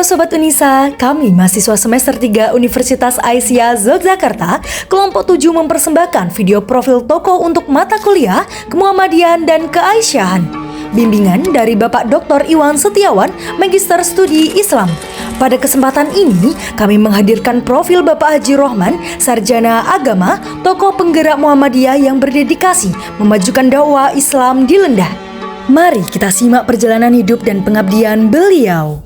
Sobat Unisa, kami mahasiswa semester 3 Universitas Aisyah Yogyakarta, kelompok 7 mempersembahkan video profil tokoh untuk mata kuliah Kemuhamadian dan Keaisyahan. Bimbingan dari Bapak Dr. Iwan Setiawan, Magister Studi Islam. Pada kesempatan ini, kami menghadirkan profil Bapak Haji Rohman, Sarjana Agama, tokoh penggerak Muhammadiyah yang berdedikasi memajukan dakwah Islam di Lendah. Mari kita simak perjalanan hidup dan pengabdian beliau.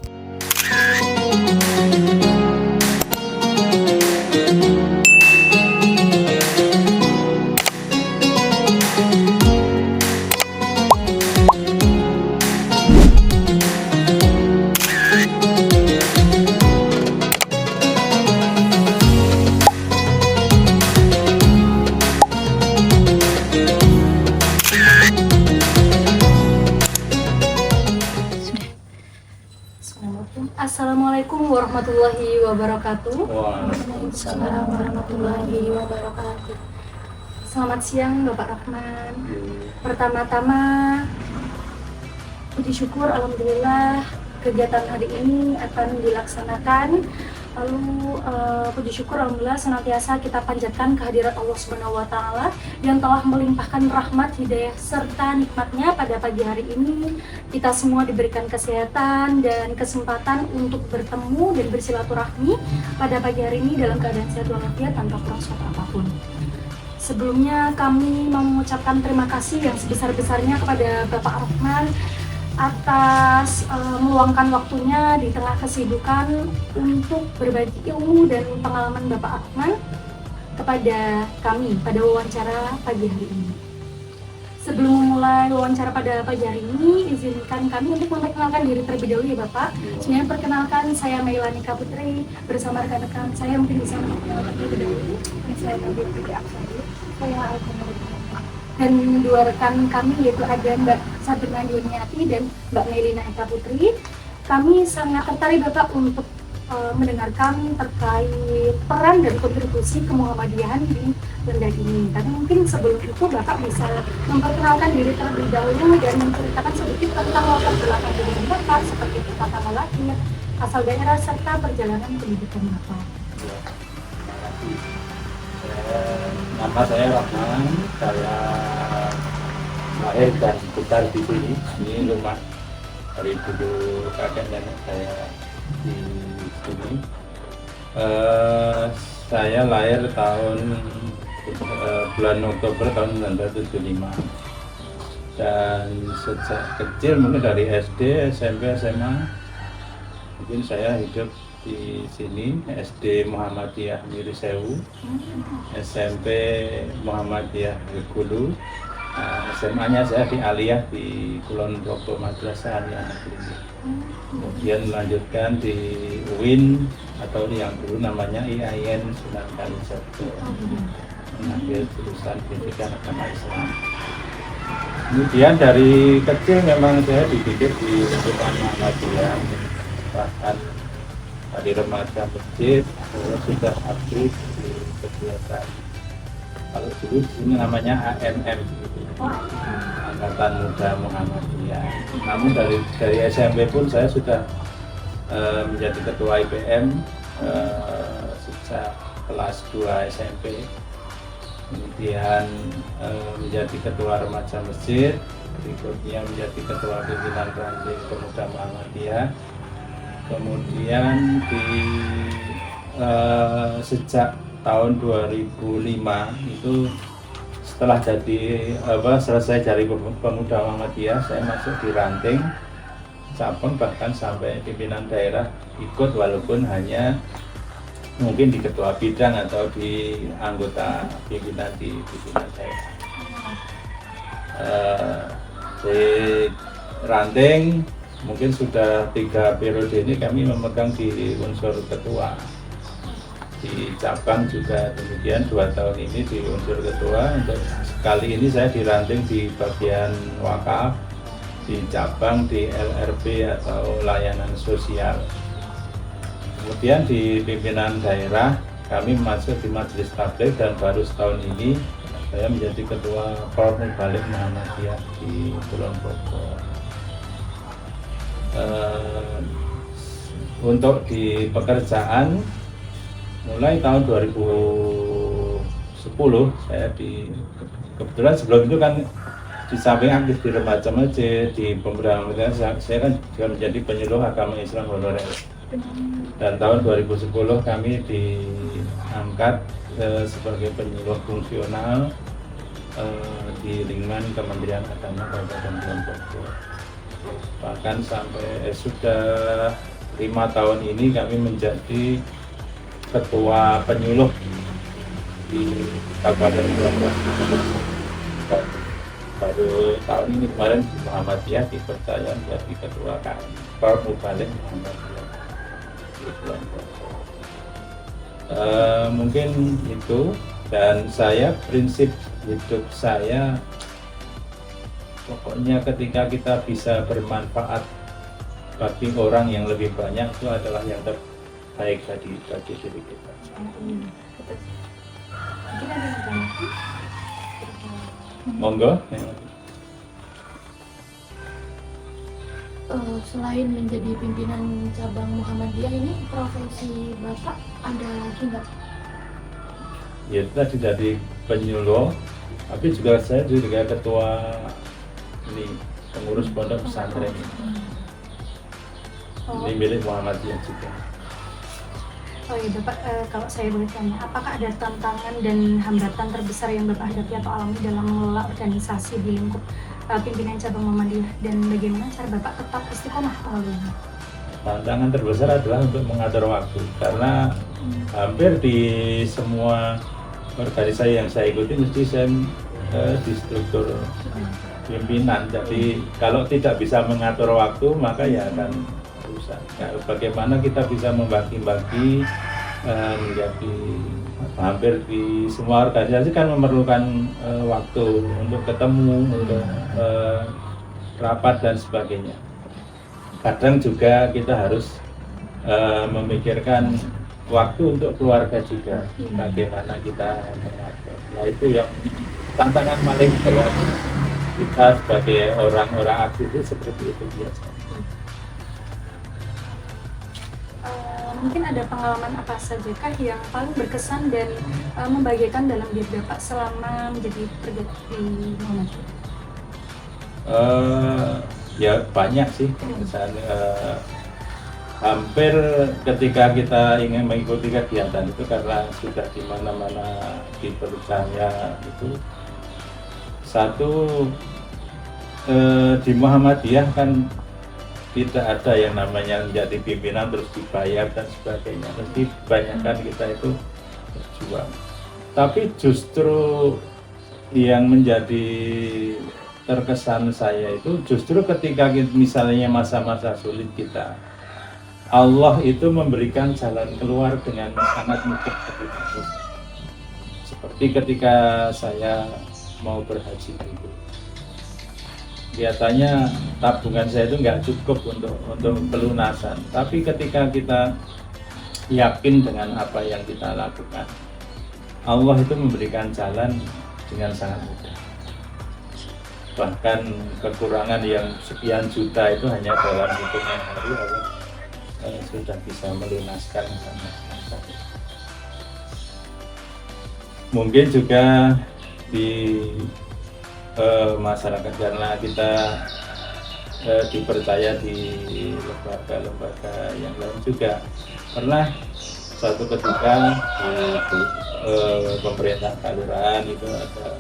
Assalamualaikum warahmatullahi wabarakatuh. Waalaikumsalam warahmatullahi wabarakatuh. Selamat siang Bapak Rahman. Pertama-tama puji syukur alhamdulillah kegiatan hari ini akan dilaksanakan. Lalu puji syukur alhamdulillah senantiasa kita panjatkan kehadirat Allah Subhanahu wa taala yang telah melimpahkan rahmat, hidayah serta nikmatnya pada pagi hari ini. Kita semua diberikan kesehatan dan kesempatan untuk bertemu dan bersilaturahmi pada pagi hari ini dalam keadaan sehat walafiat tanpa kurang suatu apapun. Sebelumnya kami mengucapkan terima kasih yang sebesar-besarnya kepada Bapak Rahman atas meluangkan waktunya di tengah kesibukan untuk berbagi ilmu dan pengalaman Bapak Rahman kepada kami pada wawancara pagi hari ini. Sebelum memulai wawancara pada pagi hari ini, izinkan kami untuk memperkenalkan diri terlebih dahulu ya Bapak. Sebenarnya perkenalkan, saya Mailani Kaputri bersama rekan-rekan saya mungkin bisa memperkenalkan terlebih dahulu. Saya Nabi Putri Aksari, saya Alkohol. Dan dua rekan kami yaitu ada Mbak Sabrina Yuniati dan Mbak Melina Eka Putri. Kami sangat tertarik Bapak untuk mendengarkan terkait peran dan kontribusi kemuhammadiyahan di Lendah ini. Tapi mungkin sebelum itu Bapak bisa memperkenalkan diri terlebih dahulu dan menceritakan sedikit tentang latar belakang diri Bapak, seperti tanggal lahir, asal daerah serta perjalanan pendidikan Bapak. Nama saya Rahman, saya lahir dan besar di sini. Ini rumah dari dulu kakek nenek saya di sini. Saya lahir bulan Oktober tahun 1975. Dan sejak kecil mungkin dari SD, SMP, SMA mungkin saya hidup di sini. SD Muhammadiyah Mirisewu, SMP Muhammadiyah Gulu, SMA-nya saya di Aliyah di Kulon Progo Madrasah Aliyah Negeri. Kemudian melanjutkan di UIN atau yang dulu namanya IAIN Sunan Kalijogo, mengambil jurusan pendidikan agama Islam. Kemudian dari kecil memang saya dididik di lingkungan Muhammadiyah, bahkan di remaja masjid sudah aktif di kegiatan. Kalau dulu ini namanya AMM, Angkatan Muda Muhammadiyah. Namun dari SMP pun saya sudah menjadi ketua IPM sejak kelas 2 SMP. Kemudian menjadi ketua remaja masjid, berikutnya menjadi ketua pimpinan ranting pemuda Muhammadiyah. Kemudian sejak tahun 2005 itu setelah selesai dari pemuda Muhammadiyah, saya masuk di ranting cabang, bahkan sampai pimpinan daerah ikut, walaupun hanya mungkin di ketua bidang atau di anggota pimpinan di pimpinan daerah. Di ranting mungkin sudah 3 periode ini kami memegang di unsur ketua. Di cabang juga demikian, 2 tahun ini di unsur ketua. Untuk kali ini saya diranting di bagian wakaf, di cabang di LRB atau layanan sosial. Kemudian di pimpinan daerah kami masuk di Majelis Tabligh, dan baru setahun ini saya menjadi ketua Kormil Balik Muhammadiyah di Kulon Progo. untuk di pekerjaan mulai tahun 2010 saya kebetulan sebelum itu kan di samping aktif di remaja masjid, di pemberdayaan saya kan juga menjadi penyuluh agama Islam honorer. Dan tahun 2010 kami diangkat sebagai penyuluh fungsional di lingkungan Kementerian Agama Kabupaten Bogor. Bahkan sampai sudah 5 tahun ini kami menjadi ketua penyuluh di Kabupaten Bogor. Baru tahun ini kemarin Muhammadiyah dipercaya menjadi ketua Mubalik Muhammadiyah di Bogor. Mungkin itu, dan saya prinsip hidup saya pokoknya ketika kita bisa bermanfaat bagi orang yang lebih banyak itu adalah yang terbaik bagi diri kita. Monggo. Selain menjadi pimpinan cabang Muhammadiyah ini, profesi Bapak ada lagi nggak? Ya tadi dari penyuluh, tapi juga saya juga ketua ini pengurus pondok pesantren. Ini milik Muhammadiyah juga. Oh iya Bapak, kalau saya boleh tanya, apakah ada tantangan dan hambatan terbesar yang Bapak hadapi atau alami dalam mengelola organisasi di lingkup pimpinan cabang Muhammadiyah, dan bagaimana cara Bapak tetap istiqomah melalui? Tantangan terbesar adalah untuk mengatur waktu, karena hampir di semua organisasi yang saya ikuti mesti saya di struktur pimpinan. Jadi kalau tidak bisa mengatur waktu maka ya akan rusak. Bagaimana kita bisa membagi-bagi menjadi hampir di semua organisasi kan memerlukan waktu untuk ketemu, untuk rapat dan sebagainya. Kadang juga kita harus memikirkan waktu untuk keluarga juga, bagaimana kita mengatur. Nah itu yang tantangan paling berat kita sebagai orang-orang aktivis seperti itu biasa. Mungkin ada pengalaman apa sajakah yang paling berkesan dan membahagiakan dalam diri Bapak selama menjadi pegiat di Muhammadiyah? Ya banyak sih, misalnya hampir ketika kita ingin mengikuti kegiatan itu karena sudah di mana-mana dipercaya itu. Satu, di Muhammadiyah kan tidak ada yang namanya menjadi pimpinan terus dibayar dan sebagainya. Mesti kebanyakan kita itu berjuang. Tapi justru yang menjadi terkesan saya itu justru ketika misalnya masa-masa sulit kita, Allah itu memberikan jalan keluar dengan sangat mudah. Seperti ketika saya mau berhaji itu, biasanya tabungan saya itu nggak cukup untuk pelunasan. Tapi ketika kita yakin dengan apa yang kita lakukan, Allah itu memberikan jalan dengan sangat mudah. Bahkan kekurangan yang sekian juta itu hanya dalam hitungan hari Allah sudah bisa melunaskan sama. Mungkin juga di masyarakat karena kita dipercaya di lembaga-lembaga yang lain juga. Pernah suatu ketika di pemerintah kelurahan itu ada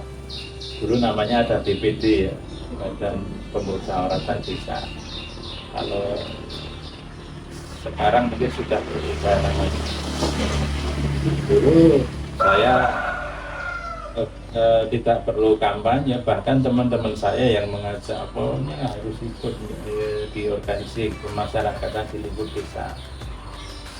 dulu namanya ada DPD ya, dan pemusyawaratan desa. Kalau sekarang mungkin sudah berubah namanya. Dulu saya tidak perlu kampanye, bahkan teman-teman saya yang mengajak pokoknya harus ikut di organisasi kemasyarakatan di lingkup desa.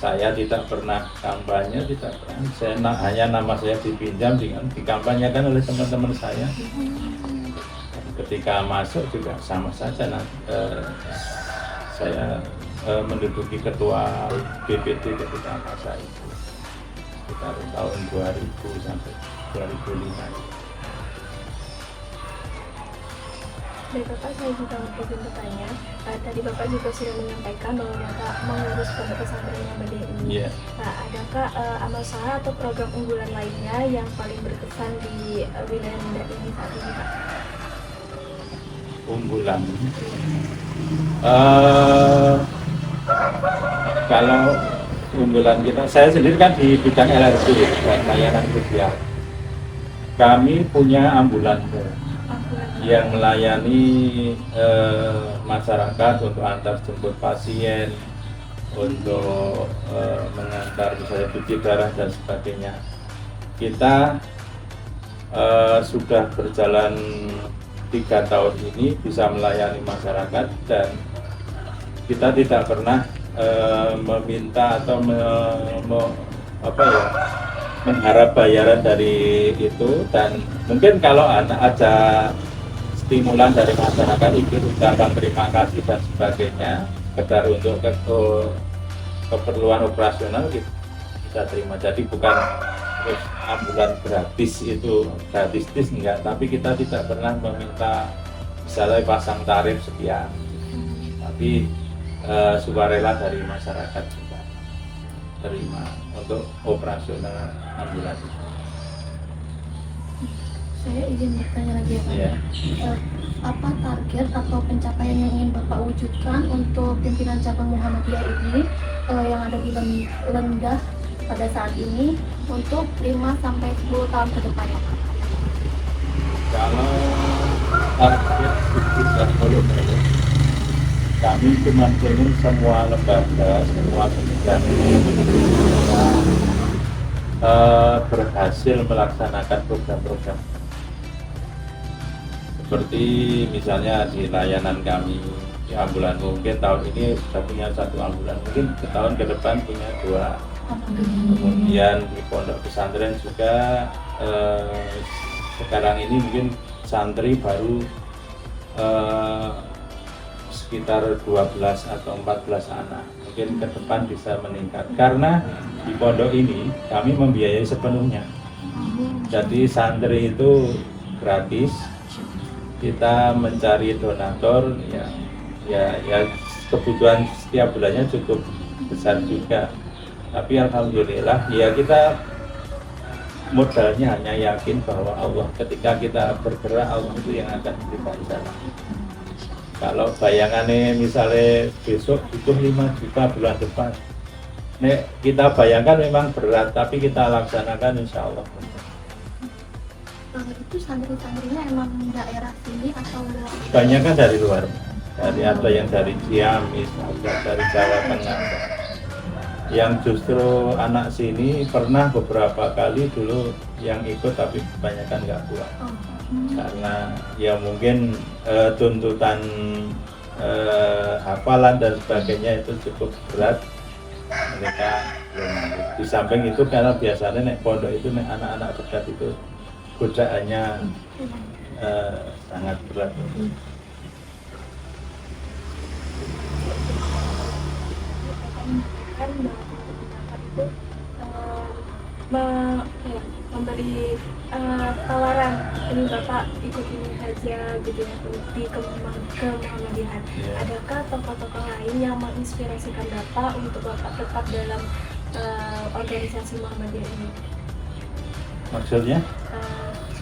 Saya tidak pernah kampanye, tidak pernah. Saya hanya nama saya dipinjam, dikampanyekan oleh teman-teman saya. Ketika masuk juga sama saja. Saya menduduki ketua BPD ketika masa itu sekitar tahun 2000 sampai 2005. Baik Bapak, saya juga mau izin bertanya. Tadi Bapak juga sudah menyampaikan bahwa Bapak mengurus pondok pesantren Muhammadiyah ini. Iya. Adakah amal usaha atau program unggulan lainnya yang paling berkesan di wilayah Nunda ini saat ini Pak? Unggulan. Kalau unggulan kita, saya sendiri kan di bidang LRT dan layanan sosial. Kami punya ambulan yang melayani masyarakat untuk antar jemput pasien, untuk mengantar misalnya cuci darah dan sebagainya. Kita sudah berjalan 3 tahun ini bisa melayani masyarakat dan kita tidak pernah meminta atau mengharap bayaran dari itu, dan mungkin kalau ada stimulan dari masyarakat ikut ucapan terima kasih dan sebagainya sekedar untuk keperluan operasional kita terima. Jadi bukan terus ambulan gratis, itu gratis enggak, tapi kita tidak pernah meminta misalnya pasang tarif sekian, tapi sukarela dari masyarakat kita terima untuk operasional ambulan. Saya izin bertanya lagi ya Pak. Yeah. Apa target atau pencapaian yang ingin Bapak wujudkan untuk pimpinan cabang Muhammadiyah ini yang ada di Lendah pada saat ini untuk 5-10 tahun ke depan ya Pak? Kalau target kita kami cuma ingin semua lembaga, semua kementerian berhasil melaksanakan program-program seperti misalnya di layanan kami di ambulan. Mungkin tahun ini sudah punya 1 ambulan, mungkin ke tahun ke depan punya 2. Kemudian di pondok pesantren juga sekarang ini mungkin santri baru sekitar 12 atau 14 anak. Mungkin ke depan bisa meningkat karena di pondok ini kami membiayai sepenuhnya. Jadi santri itu gratis, kita mencari donatur ya kebutuhan setiap bulannya cukup besar juga, tapi alhamdulillah ya kita modalnya hanya yakin bahwa Allah, ketika kita bergerak Allah itu yang akan memberikan jalan. Kalau bayangannya misalnya besok butuh 5 juta bulan depan, kita bayangkan memang berat, tapi kita laksanakan insya Allah. Itu santri-santrinya emang daerah sini atau luar? Banyak kan dari luar, ada yang dari Ciamis, ada dari Jawa Tengah. Yang justru anak sini pernah beberapa kali dulu yang ikut, tapi kebanyakan nggak pulang. Karena ya mungkin tuntutan hafalan dan sebagainya itu cukup berat, mereka belum mampu. Di samping itu karena biasanya pondok itu anak-anak dekat itu godaannya sangat berat. Kan itu memberi tawaran ini Bapak ikut ini saja gitu ya di ke Muhammadiyah. Adakah tokoh-tokoh lain yang menginspirasikan Bapak untuk Bapak tetap dalam organisasi Muhammadiyah ini? Maksudnya?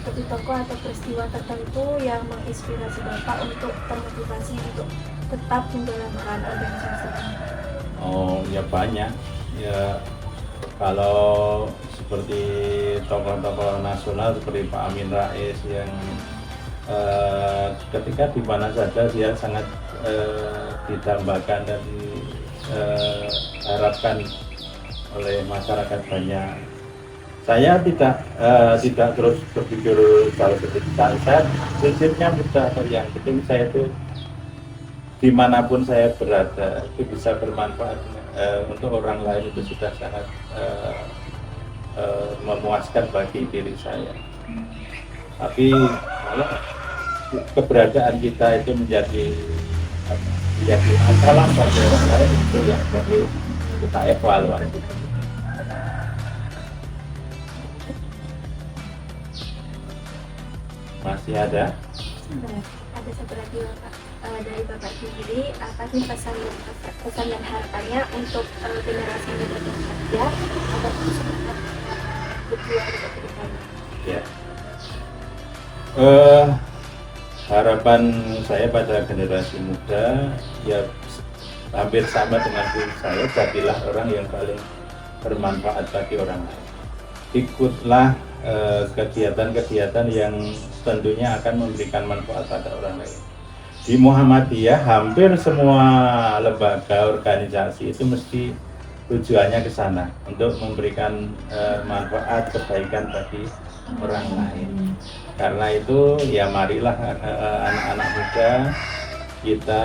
Seperti tokoh atau peristiwa tertentu yang menginspirasi Bapak untuk termotivasi untuk tetap menjalankan organisasi ini. Oh ya banyak ya, kalau seperti tokoh-tokoh nasional seperti Pak Amin Rais yang ketika di mana saja dia sangat didambakan dan diharapkan oleh masyarakat banyak. Saya tidak terus berpikir jauh seperti saya prinsipnya mudah, yang penting saya itu dimanapun saya berada itu bisa bermanfaat untuk orang lain, itu sudah sangat memuaskan bagi diri saya. Tapi kalau keberadaan kita itu menjadi masalah bagi orang lain, itu yang perlu kita evaluasi. Masih ada? ada satu lagi Bapak, dari Bapak sendiri, apa sih pesan dan harapannya untuk generasi muda dan kerja agar terus semangat berjuang untuk kedepannya? Ya. Harapan saya pada generasi muda ya hampir sama dengan diri saya, jadilah orang yang paling bermanfaat bagi orang lain. Ikutlah kegiatan-kegiatan yang tentunya akan memberikan manfaat pada orang lain. Di Muhammadiyah hampir semua lembaga organisasi itu mesti tujuannya ke sana untuk memberikan manfaat kebaikan bagi orang lain. Karena itu ya marilah anak-anak muda kita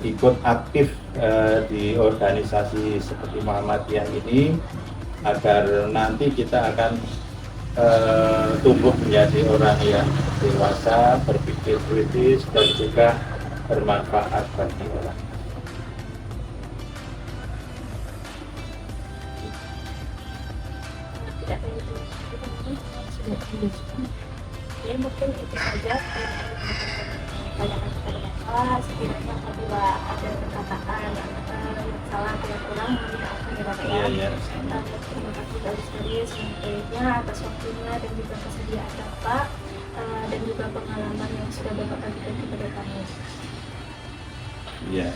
ikut aktif di organisasi seperti Muhammadiyah ini agar nanti kita akan tumbuh menjadi orang yang dewasa, berpikir kritis dan juga bermanfaat bagi orang. Tidak banyak ya, mungkin itu saja tanyakan kepada Bapak. Sekiranya apabila ada perkataan yang salah atau yang kurang, mohon dimaafkan ya Bapak ya. Iya. Terima kasih dari serius atas waktunya dan juga kesediaan Bapak dan juga pengalaman yang sudah Bapak bagikan kepada kami. Iya.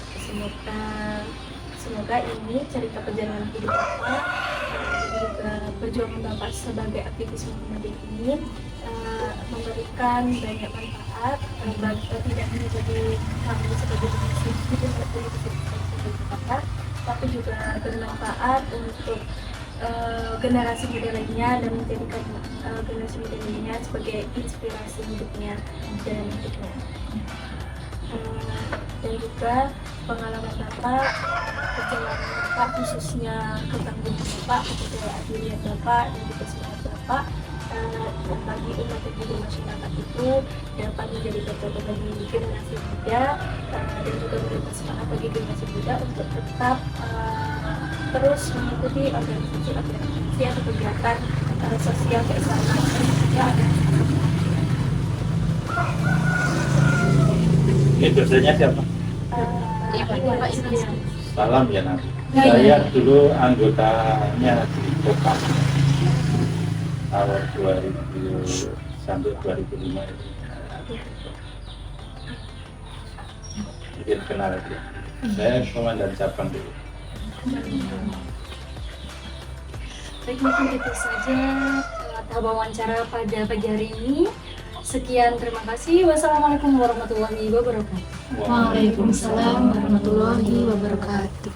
Semoga ini cerita perjalanan hidup Bapak dan juga perjuangan Bapak sebagai aktivis Muhammadiyah ini memberikan banyak manfaat, tidak hanya bagi kami sebagai Bapak, tapi juga bermanfaat untuk generasi muda lainnya dan menjadikan generasi muda lainnya sebagai inspirasi hidupnya dan hidupnya. Dan juga pengalaman Bapak, perjalanan Bapak, khususnya ketangguhan Bapak, kepercayaan diri Bapak, dan juga semangat Bapak bagi umat dan juga masyarakat itu dapat menjadi contoh bagi generasi muda dan juga memberikan semangat bagi generasi muda untuk tetap terus mengikuti organisasi atau kegiatan sosial keislaman yang ada. Dosennya siapa? Bapak Indonesia. Salam ya Nabi. Saya dulu anggotanya di Kopam tahun 2000 sampai 2005 itu. Mungkin kenal dia. Saya komandan cabang dulu. Baik, mungkin itu saja wawancara pada pagi hari ini. Sekian, terima kasih. Wassalamualaikum warahmatullahi wabarakatuh. Waalaikumsalam warahmatullahi wabarakatuh.